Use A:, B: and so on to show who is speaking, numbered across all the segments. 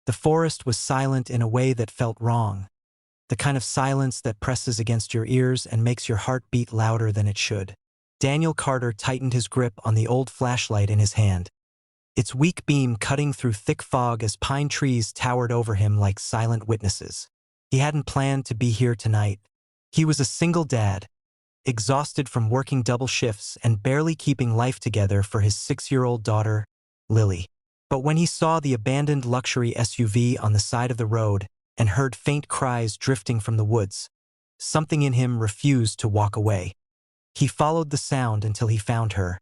A: The forest was silent in a way that felt wrong, the kind of silence that presses against your ears and makes your heart beat louder than it should. Daniel Carter tightened his grip on the old flashlight in his hand, its weak beam cutting through thick fog as pine trees towered over him like silent witnesses. He hadn't planned to be here tonight. He was a single dad, exhausted from working double shifts and barely keeping life together for his 6-year-old daughter, Lily. But when he saw the abandoned luxury SUV on the side of the road and heard faint cries drifting from the woods, something in him refused to walk away. He followed the sound until he found her.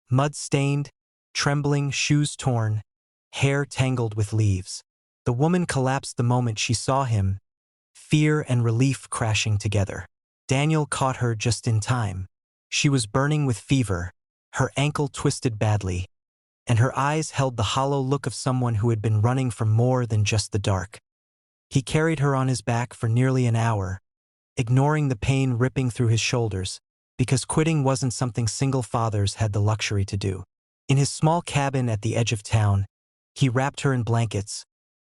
A: Mud-stained, trembling, shoes torn, hair tangled with leaves. The woman collapsed the moment she saw him, fear and relief crashing together. Daniel caught her just in time. She was burning with fever, her ankle twisted badly, and her eyes held the hollow look of someone who had been running from more than just the dark. He carried her on his back for nearly an hour, ignoring the pain ripping through his shoulders, because quitting wasn't something single fathers had the luxury to do. In his small cabin at the edge of town, he wrapped her in blankets,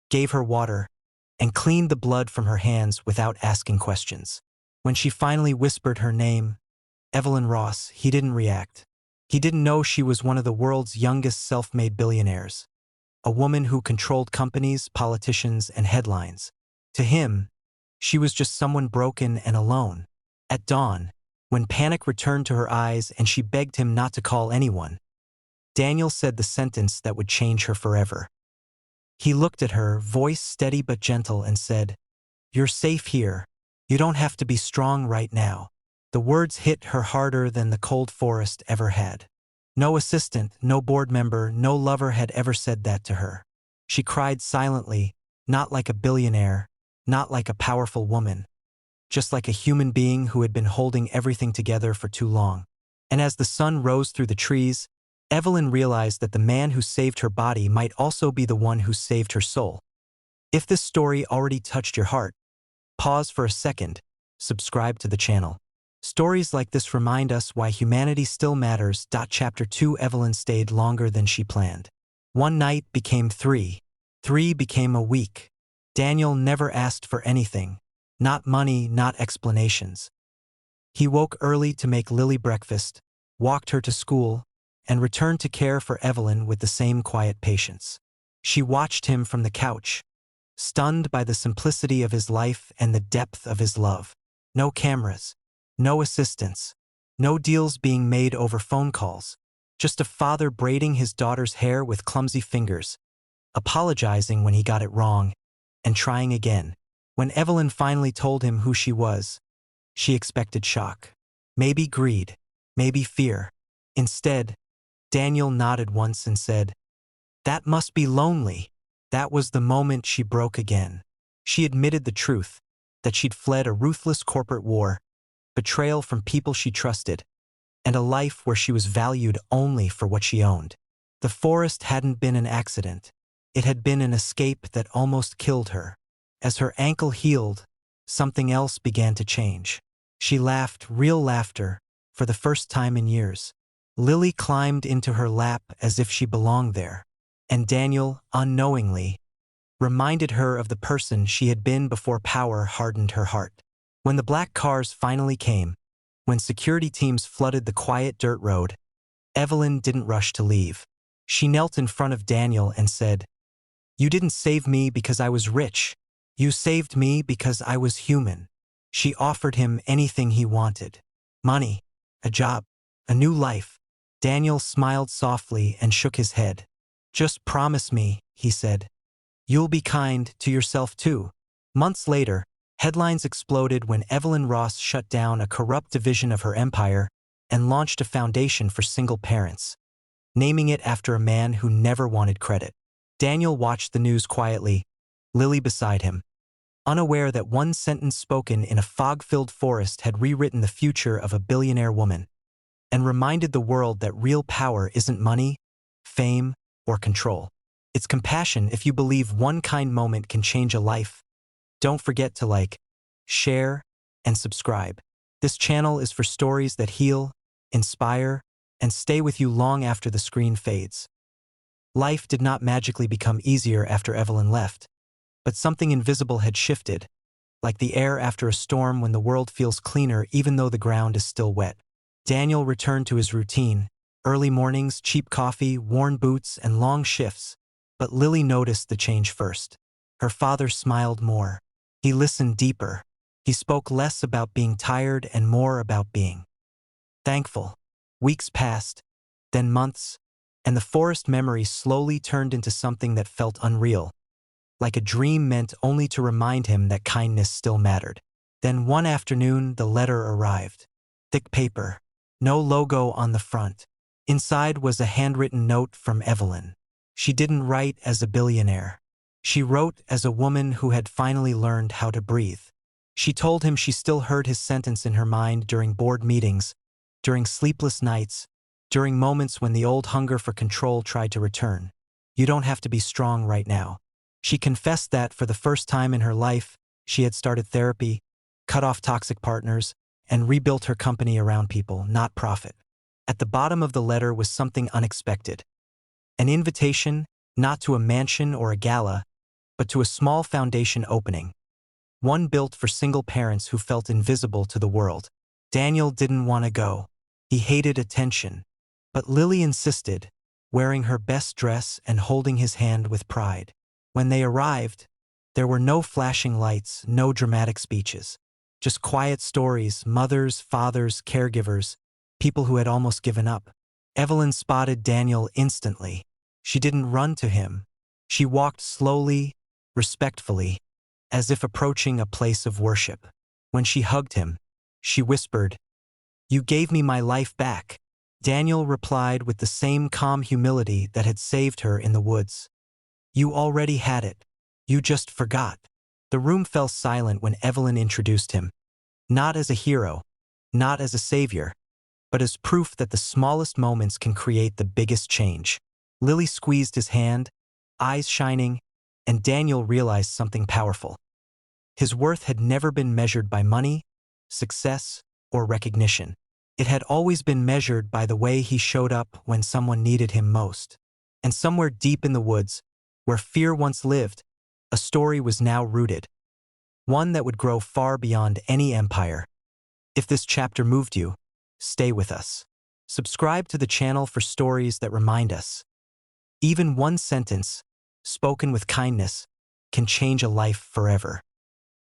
A: gave her water, and cleaned the blood from her hands without asking questions. When she finally whispered her name, Evelyn Ross, he didn't react. He didn't know she was one of the world's youngest self-made billionaires, a woman who controlled companies, politicians, and headlines. To him, she was just someone broken and alone. At dawn, when panic returned to her eyes and she begged him not to call anyone, Daniel said the sentence that would change her forever. He looked at her, voice steady but gentle, and said, "You're safe here. You don't have to be strong right now." The words hit her harder than the cold forest ever had. No assistant, no board member, no lover had ever said that to her. She cried silently, not like a billionaire, not like a powerful woman, just like a human being who had been holding everything together for too long. And as the sun rose through the trees, Evelyn realized that the man who saved her body might also be the one who saved her soul. If this story already touched your heart, pause for a second, subscribe to the channel. Stories like this remind us why humanity still matters. Chapter 2. Evelyn stayed longer than she planned. One night became 3. 3 became a week. Daniel never asked for anything. Not money, not explanations. He woke early to make Lily breakfast, walked her to school, and returned to care for Evelyn with the same quiet patience. She watched him from the couch, stunned by the simplicity of his life and the depth of his love. No cameras. No assistants, no deals being made over phone calls, just a father braiding his daughter's hair with clumsy fingers, apologizing when he got it wrong, and trying again. When Evelyn finally told him who she was, she expected shock. Maybe greed, maybe fear. Instead, Daniel nodded once and said, "That must be lonely." That was the moment she broke again. She admitted the truth, that she'd fled a ruthless corporate war, betrayal from people she trusted, and a life where she was valued only for what she owned. The forest hadn't been an accident. It had been an escape that almost killed her. As her ankle healed, something else began to change. She laughed, real laughter, for the first time in years. Lily climbed into her lap as if she belonged there, and Daniel, unknowingly, reminded her of the person she had been before power hardened her heart. When the black cars finally came, when security teams flooded the quiet dirt road, Evelyn didn't rush to leave. She knelt in front of Daniel and said, "You didn't save me because I was rich. You saved me because I was human." She offered him anything he wanted. Money, a job, a new life. Daniel smiled softly and shook his head. "Just promise me," he said. "You'll be kind to yourself too." Months later, headlines exploded when Evelyn Ross shut down a corrupt division of her empire and launched a foundation for single parents, naming it after a man who never wanted credit. Daniel watched the news quietly, Lily beside him, unaware that one sentence spoken in a fog-filled forest had rewritten the future of a billionaire woman, and reminded the world that real power isn't money, fame, or control. It's compassion. If you believe one kind moment can change a life, don't forget to like, share, and subscribe. This channel is for stories that heal, inspire, and stay with you long after the screen fades. Life did not magically become easier after Evelyn left, but something invisible had shifted, like the air after a storm when the world feels cleaner even though the ground is still wet. Daniel returned to his routine, early mornings, cheap coffee, worn boots, and long shifts, but Lily noticed the change first. Her father smiled more. He listened deeper. He spoke less about being tired and more about being thankful. Weeks passed, then months, and the forest memory slowly turned into something that felt unreal, like a dream meant only to remind him that kindness still mattered. Then one afternoon, the letter arrived. Thick paper, no logo on the front. Inside was a handwritten note from Evelyn. She didn't write as a billionaire. She wrote as a woman who had finally learned how to breathe. She told him she still heard his sentence in her mind during board meetings, during sleepless nights, during moments when the old hunger for control tried to return. You don't have to be strong right now. She confessed that for the first time in her life, she had started therapy, cut off toxic partners, and rebuilt her company around people, not profit. At the bottom of the letter was something unexpected. An invitation, not to a mansion or a gala, but to a small foundation opening. One built for single parents who felt invisible to the world. Daniel didn't want to go. He hated attention. But Lily insisted, wearing her best dress and holding his hand with pride. When they arrived, there were no flashing lights, no dramatic speeches. Just quiet stories, mothers, fathers, caregivers, people who had almost given up. Evelyn spotted Daniel instantly. She didn't run to him. She walked slowly, respectfully, as if approaching a place of worship. When she hugged him, she whispered, "You gave me my life back." Daniel replied with the same calm humility that had saved her in the woods. "You already had it. You just forgot." The room fell silent when Evelyn introduced him, not as a hero, not as a savior, but as proof that the smallest moments can create the biggest change. Lily squeezed his hand, eyes shining, and Daniel realized something powerful. His worth had never been measured by money, success, or recognition. It had always been measured by the way he showed up when someone needed him most. And somewhere deep in the woods, where fear once lived, a story was now rooted. One that would grow far beyond any empire. If this chapter moved you, stay with us. Subscribe to the channel for stories that remind us. Even one sentence, spoken with kindness, can change a life forever.